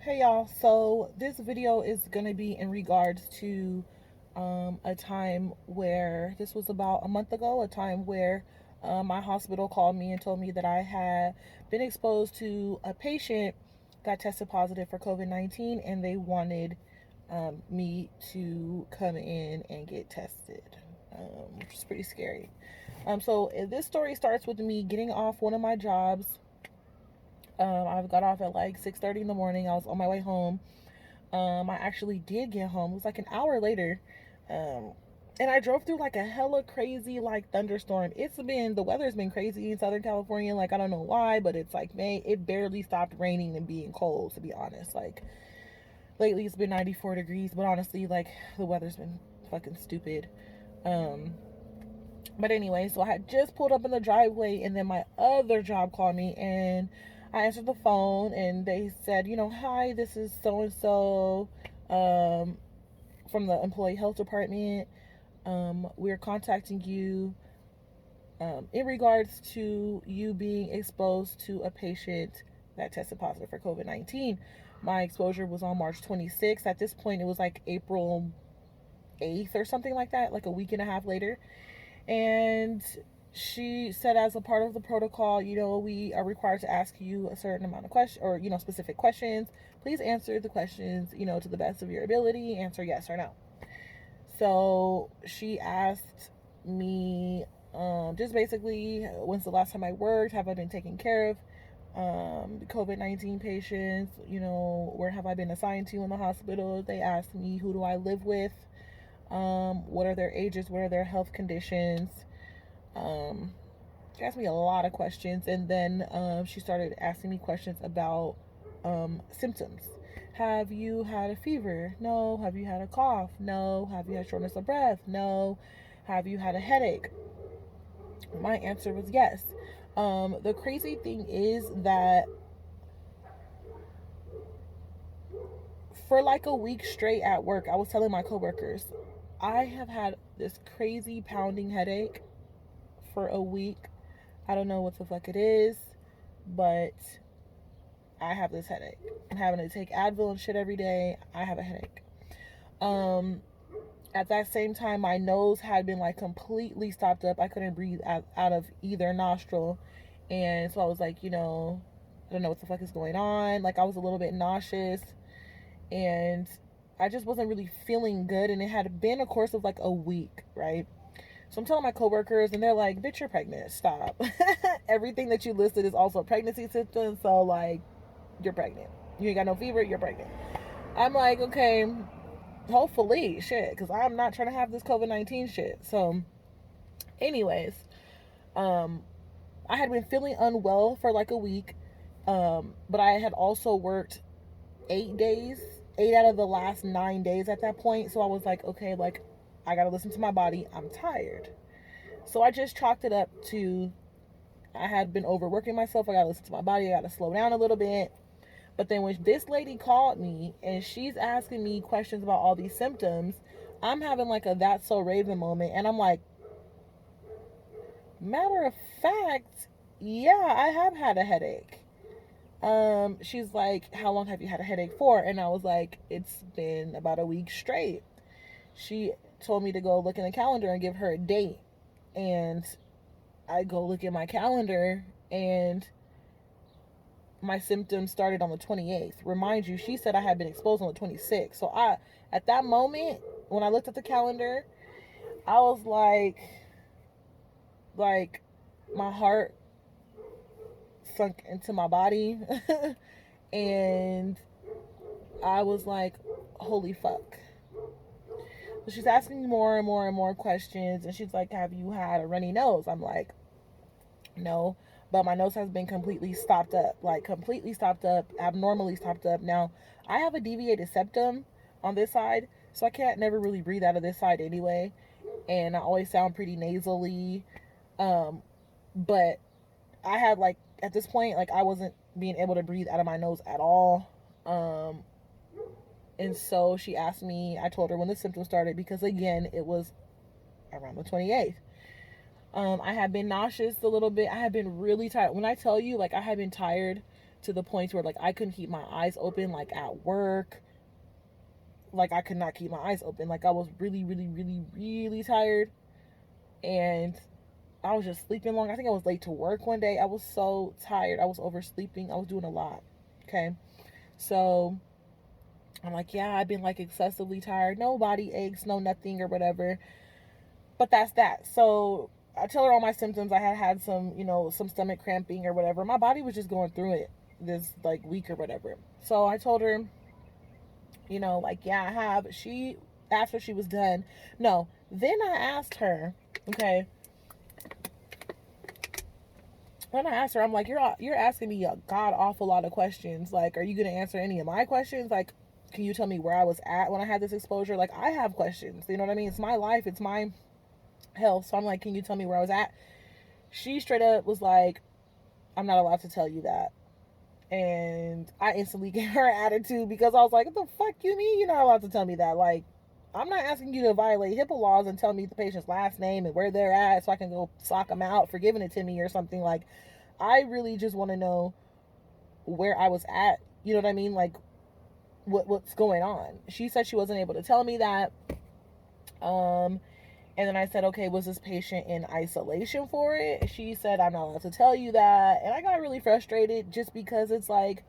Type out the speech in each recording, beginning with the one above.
Hey y'all, so this video is going to be in regards to a time where this was about a month ago, a time where my hospital called me and told me that I had been exposed to a patient that tested positive for COVID-19 and they wanted me to come in and get tested, which is pretty scary. So this story starts with me getting off one of my jobs. I got off at like 6:30 in the morning. I was on my way home. I actually did get home. It was like an hour later. Um, and I drove through like a hella crazy like thunderstorm. The weather's been crazy in Southern California. Like I don't know why, but it's like man, it barely stopped raining and being cold, to be honest. Like lately it's been 94 degrees, but honestly, like the weather's been fucking stupid. Um, but anyway, so I had just pulled up in the driveway and then my other job called me and I answered the phone and they said, hi, this is so and so from the employee health department. We're contacting you in regards to you being exposed to a patient that tested positive for COVID-19. My exposure was on March 26th. At this point, it was like April 8th or something like that, like a week and a half later. And she said, as a part of the protocol, we are required to ask you a certain amount of questions or, specific questions. Please answer the questions, to the best of your ability. Answer yes or no. So she asked me just basically, when's the last time I worked? Have I been taking care of COVID-19 patients? Where have I been assigned to in the hospital? They asked me, who do I live with? What are their ages? What are their health conditions? She asked me a lot of questions, and then she started asking me questions about symptoms. Have you had a fever? No. Have you had a cough? No. Have you had shortness of breath? No. Have you had a headache? My answer was yes. The crazy thing is that for like a week straight at work, I was telling my coworkers, I have had this crazy pounding headache for a week. I don't know what the fuck it is, but I have this headache. I'm having to take Advil and shit every day. I have a headache. Um, at that same time, my nose had been like completely stopped up. I couldn't breathe out of either nostril. And so I was like, I don't know what the fuck is going on. Like I was a little bit nauseous and I just wasn't really feeling good. And it had been a course of like a week, right? So I'm telling my coworkers, and they're like, "Bitch, you're pregnant. Stop." Everything that you listed is also pregnancy symptoms. So like, you're pregnant. You ain't got no fever. You're pregnant. I'm like, okay, hopefully, shit, because I'm not trying to have this COVID-19 shit. So, anyways, um, I had been feeling unwell for like a week, but I had also worked 8 days, 8 out of the last 9 days at that point. So I was like, okay, like I gotta listen to my body. I'm tired. So I just chalked it up to I had been overworking myself. I gotta listen to my body. I gotta slow down a little bit. But then when this lady called me and she's asking me questions about all these symptoms, I'm having like a that's so Raven moment. And I'm like, matter of fact, yeah, I have had a headache. She's like, how long have you had a headache for? And I was like, it's been about a week straight. She told me to go look in the calendar and give her a date. And I go look at my calendar and my symptoms started on the 28th. Remind you, she said I had been exposed on the 26th. So at that moment, when I looked at the calendar, I was like, my heart sunk into my body. And I was like, holy fuck. So she's asking me more and more and more questions. And she's like, have you had a runny nose? I'm like, no, but my nose has been completely stopped up, like completely stopped up, abnormally stopped up. Now, I have a deviated septum on this side, so I can't never really breathe out of this side anyway, and I always sound pretty nasally. But I had like at this point, like I wasn't being able to breathe out of my nose at all. Um, and so she asked me. I told her when the symptoms started because again, it was around the 28th. I had been nauseous a little bit. I had been really tired. When I tell you, like, I had been tired to the point where like I couldn't keep my eyes open, like at work. Like I could not keep my eyes open. Like I was really, really, really, really tired. And I was just sleeping long. I think I was late to work one day. I was so tired. I was oversleeping. I was doing a lot. Okay. So I'm like, yeah, I've been like excessively tired. No body aches, no nothing or whatever. But that's that. So I tell her all my symptoms. I had some, some stomach cramping or whatever. My body was just going through it this like week or whatever. So I told her, like, yeah, I have. After she was done, no, then I asked her, okay, when I asked her, I'm like, you're asking me a god awful lot of questions. Like, are you gonna answer any of my questions? Like, can you tell me where I was at when I had this exposure? Like, I have questions. You know what I mean? It's my life. It's my health. So I'm like, can you tell me where I was at? She straight up was like, I'm not allowed to tell you that. And I instantly gave her an attitude because I was like, what the fuck you mean you're not allowed to tell me that? Like, I'm not asking you to violate HIPAA laws and tell me the patient's last name and where they're at so I can go sock them out for giving it to me or something. Like, I really just want to know where I was at. You know what I mean? Like, what's going on? She said she wasn't able to tell me that. And then I said, okay, was this patient in isolation for it? She said, I'm not allowed to tell you that. And I got really frustrated just because it's like,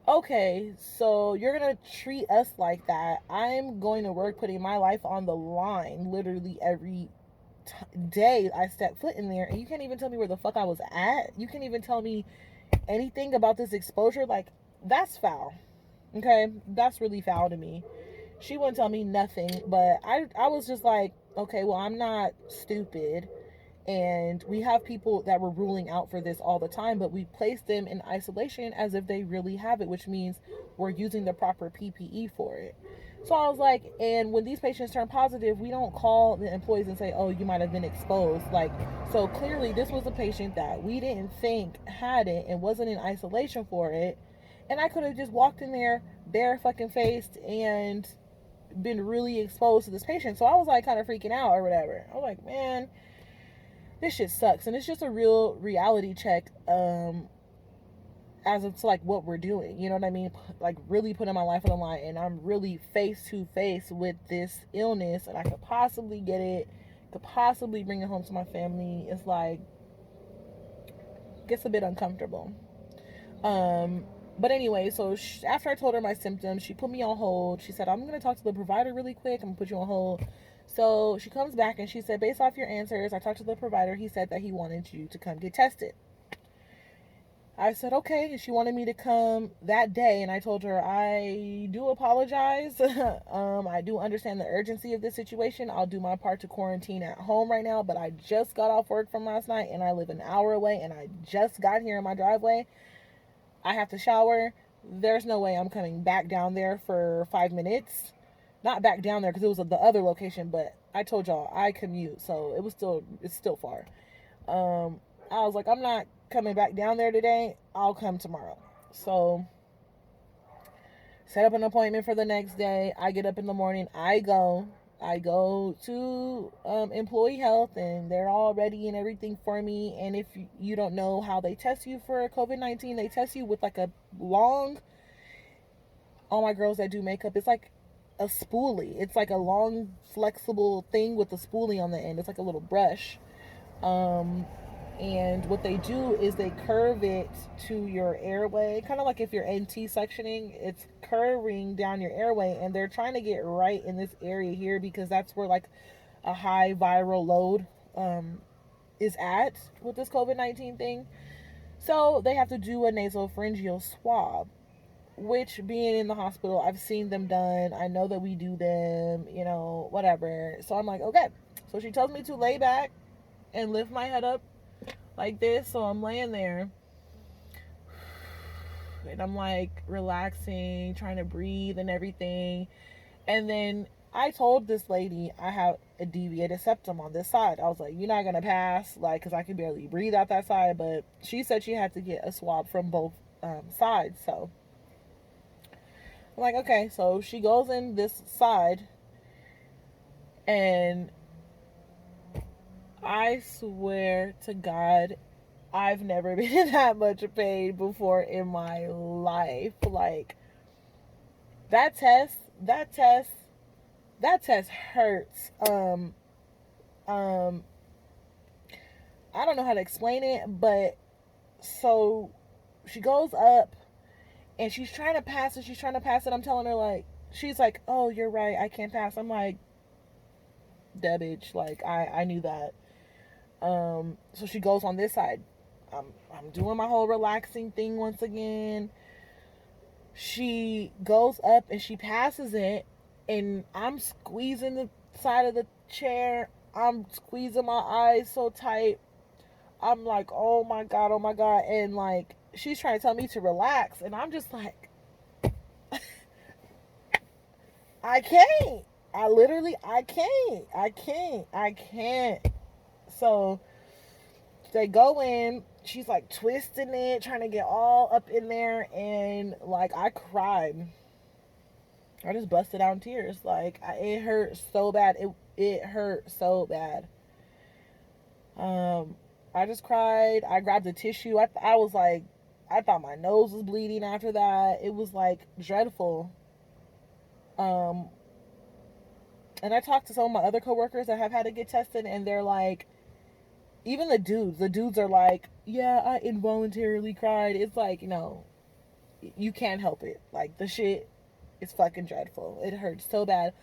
okay, so you're going to treat us like that. I'm going to work putting my life on the line literally every day I step foot in there. And you can't even tell me where the fuck I was at. You can't even tell me anything about this exposure. Like, that's foul. Okay? That's really foul to me. She wouldn't tell me nothing, but I was just like, okay, well, I'm not stupid. And we have people that we're ruling out for this all the time, but we place them in isolation as if they really have it, which means we're using the proper PPE for it. So I was like, and when these patients turn positive, we don't call the employees and say, oh, you might have been exposed. Like, so clearly this was a patient that we didn't think had it and wasn't in isolation for it. And I could have just walked in there bare fucking faced and been really exposed to this patient. So I was like kind of freaking out or whatever. I was like, man, this shit sucks. And it's just a real reality check as it's like what we're doing. You know what I mean? Like really putting my life on the line, and I'm really face to face with this illness, and I could possibly get it, could possibly bring it home to my family. It's like gets a bit uncomfortable. But anyway, so after I told her my symptoms, she put me on hold. She said, I'm going to talk to the provider really quick. I'm going to put you on hold. So she comes back and she said, based off your answers, I talked to the provider. He said that he wanted you to come get tested. I said, okay. And she wanted me to come that day. And I told her, I do apologize. I do understand the urgency of this situation. I'll do my part to quarantine at home right now. But I just got off work from last night and I live an hour away. And I just got here in my driveway. I have to shower. There's no way I'm coming back down there for 5 minutes. Not back down there because it was the other location, but I told y'all I commute, so it's still far. I was like, I'm not coming back down there today. I'll come tomorrow. So set up an appointment for the next day. I get up in the morning. I go to employee health, and they're all ready and everything for me. And if you don't know how they test you for COVID-19, they test you with like a long, all my girls that do makeup, it's like a spoolie. It's like a long, flexible thing with a spoolie on the end. It's like a little brush. And what they do is they curve it to your airway, kind of like if you're NT sectioning, it's curving down your airway, and they're trying to get right in this area here because that's where like a high viral load is at with this COVID-19 thing. So they have to do a nasopharyngeal swab, which being in the hospital, I've seen them done. I know that we do them, whatever. So I'm like, okay. So she tells me to lay back and lift my head up like this. So I'm laying there and I'm like relaxing, trying to breathe and everything. And then I told this lady I have a deviated septum on this side. I was like, you're not going to pass, like, because I can barely breathe out that side. But she said she had to get a swab from both sides. So I'm like, okay. So she goes in this side, and I swear to God, I've never been in that much pain before in my life. Like, that test, that test, that test hurts. Um, I don't know how to explain it, but so she goes up and she's trying to pass it. She's trying to pass it. I'm telling her, like, she's like, oh, you're right. I can't pass. I'm like, that bitch. Like, I knew that. So she goes on this side. I'm doing my whole relaxing thing once again. She goes up and she passes it, and I'm squeezing the side of the chair. I'm squeezing my eyes so tight. I'm like, oh my god, oh my god. And like, she's trying to tell me to relax, and I'm just like, I can't. I can't. So they go in. She's like twisting it, trying to get all up in there, and like, I cried. I just busted out in tears. Like, it hurt so bad. It hurt so bad. Um, I just cried. I grabbed the tissue. I was like, I thought my nose was bleeding after that. It was like dreadful. Um, and I talked to some of my other coworkers that have had to get tested, and they're like, even the dudes are like, yeah, I involuntarily cried. It's like, no, you can't help it. Like, the shit is fucking dreadful. It hurts so bad.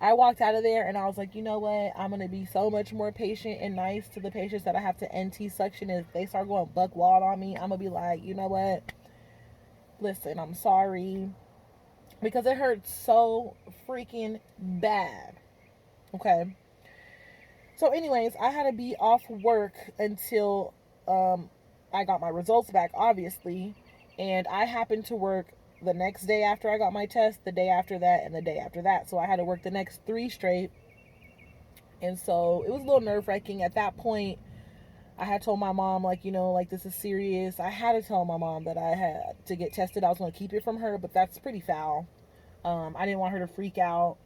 I walked out of there and I was like, you know what? I'm going to be so much more patient and nice to the patients that I have to NT suction. If they start going buck wild on me, I'm going to be like, you know what? Listen, I'm sorry. Because it hurts so freaking bad. Okay. So, anyways, I had to be off work until I got my results back, obviously. And I happened to work the next day after I got my test, the day after that, and the day after that. So I had to work the next 3 straight. And so it was a little nerve wracking. At that point, I had told my mom, like, you know, like, this is serious. I had to tell my mom that I had to get tested. I was going to keep it from her, but that's pretty foul. I didn't want her to freak out.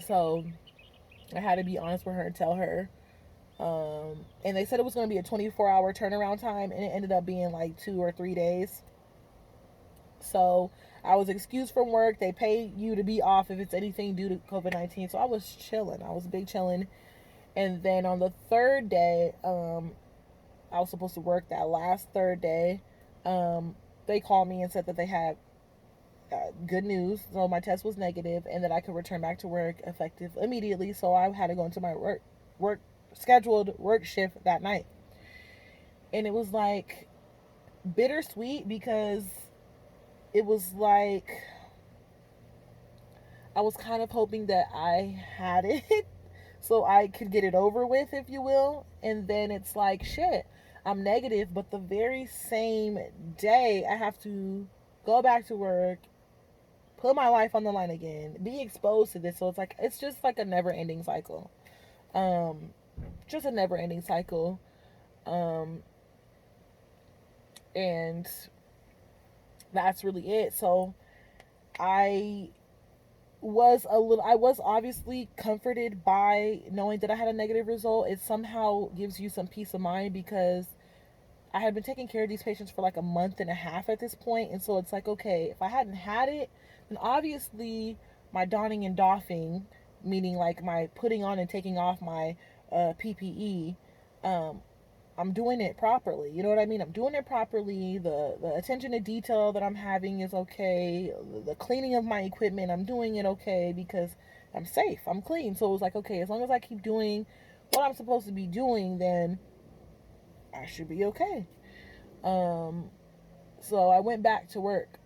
So I had to be honest with her and tell her. And they said it was going to be a 24-hour turnaround time, and it ended up being like 2 or 3 days. So I was excused from work. They pay you to be off if it's anything due to COVID-19. So I was chilling. I was big chilling. And then on the third day, I was supposed to work that last third day. They called me and said that they had good news. So my test was negative and that I could return back to work effective immediately. So I had to go into my scheduled work shift that night. And it was like bittersweet because it was like I was kind of hoping that I had it so I could get it over with, if you will. And then it's like, shit, I'm negative, but the very same day I have to go back to work, put my life on the line again, be exposed to this. So it's like, it's just like a never ending cycle. Just a never ending cycle. And that's really it. So I I was obviously comforted by knowing that I had a negative result. It somehow gives you some peace of mind because I had been taking care of these patients for like a month and a half at this point. And so it's like, okay, if I hadn't had it, then obviously my donning and doffing, meaning like my putting on and taking off my PPE, I'm doing it properly. You know what I mean? I'm doing it properly. The attention to detail that I'm having is okay. The cleaning of my equipment, I'm doing it okay because I'm safe. I'm clean. So it was like, okay, as long as I keep doing what I'm supposed to be doing, then I should be okay. So I went back to work.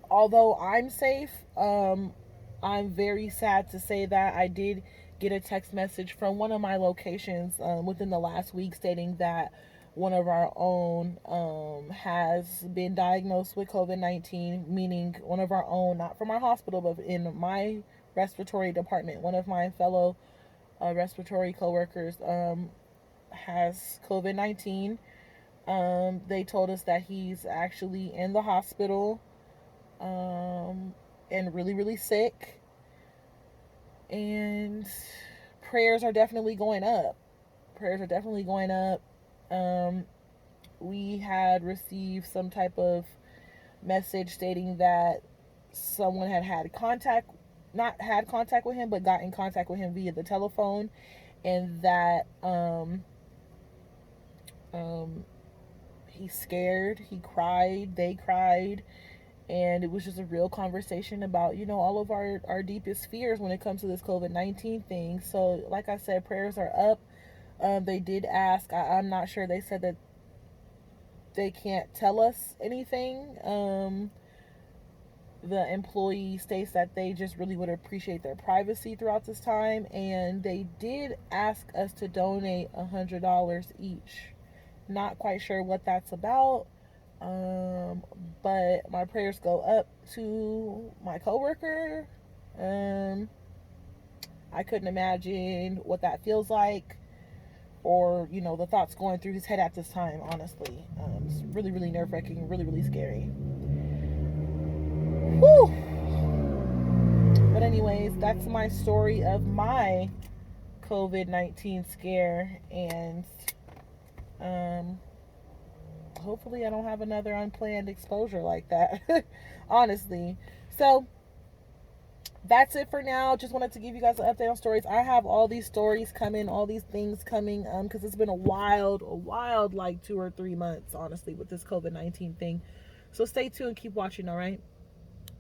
Although I'm safe, I'm very sad to say that I did get a text message from one of my locations within the last week stating that one of our own has been diagnosed with COVID-19, meaning one of our own, not from our hospital, but in my respiratory department. One of my fellow respiratory coworkers has COVID-19. They told us that he's actually in the hospital and really, really sick. And prayers are definitely going up. We had received some type of message stating that someone had contact, not had contact with him, but got in contact with him via the telephone, and that he's scared, he cried, they cried, and it was just a real conversation about, you know, all of our deepest fears when it comes to this COVID-19 thing. So like I said, prayers are up. They did ask, I'm not sure, they said that they can't tell us anything. The employee states that they just really would appreciate their privacy throughout this time, and they did ask us to donate $100 each. Not quite sure what that's about, but my prayers go up to my coworker. I couldn't imagine what that feels like, or, you know, the thoughts going through his head at this time. Honestly, it's really, really nerve-wracking, really, really scary. Whew. But anyways, that's my story of my COVID-19 scare, and hopefully I don't have another unplanned exposure like that. Honestly. So that's it for now. Just wanted to give you guys an update on stories. I have all these stories coming, all these things coming, because it's been a wild like 2 or 3 months, honestly, with this COVID-19 thing. So stay tuned, keep watching, all right?